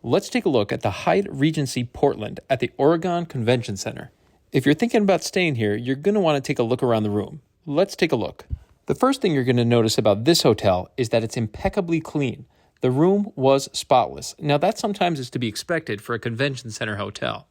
Let's take a look at the Hyatt Regency Portland at the Oregon Convention Center. If you're thinking about staying here, you're going to want to take a look around the room. Let's take a look. The first thing you're going to notice about this hotel is that it's impeccably clean. The room was spotless. Now that sometimes is to be expected for a convention center hotel.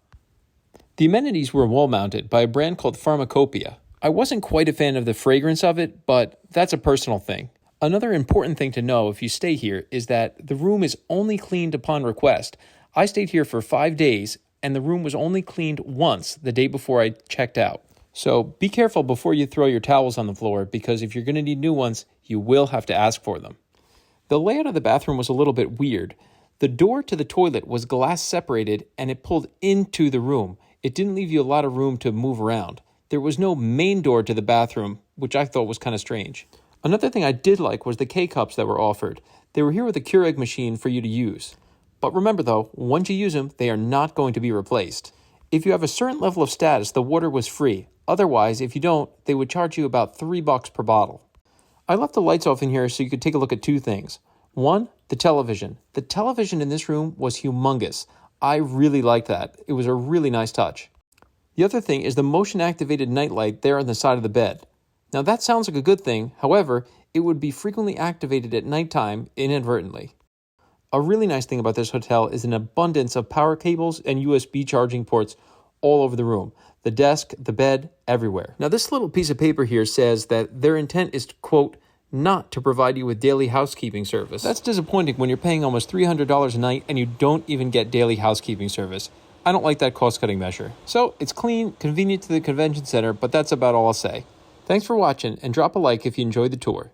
The amenities were wall-mounted by a brand called Pharmacopoeia. I wasn't quite a fan of the fragrance of it, but that's a personal thing. Another important thing to know if you stay here is that the room is only cleaned upon request. I stayed here for 5 days, and the room was only cleaned once the day before I checked out. So be careful before you throw your towels on the floor, because if you're going to need new ones, you will have to ask for them. The layout of the bathroom was a little bit weird. The door to the toilet was glass separated, and it pulled into the room. It didn't leave you a lot of room to move around. There was no main door to the bathroom, which I thought was kind of strange. Another thing I did like was the K-cups that were offered. They were here with a Keurig machine for you to use. But remember though, once you use them, they are not going to be replaced. If you have a certain level of status, the water was free. Otherwise, if you don't, they would charge you about $3 per bottle. I left the lights off in here so you could take a look at two things. One, the television. The television in this room was humongous. I really liked that. It was a really nice touch. The other thing is the motion-activated nightlight there on the side of the bed. Now that sounds like a good thing, however, it would be frequently activated at nighttime inadvertently. A really nice thing about this hotel is an abundance of power cables and USB charging ports all over the room. The desk, the bed, everywhere. Now this little piece of paper here says that their intent is to, quote, not to provide you with daily housekeeping service. That's disappointing when you're paying almost $300 a night and you don't even get daily housekeeping service. I don't like that cost-cutting measure. So it's clean, convenient to the convention center, but that's about all I'll say. Thanks for watching, and drop a like if you enjoyed the tour.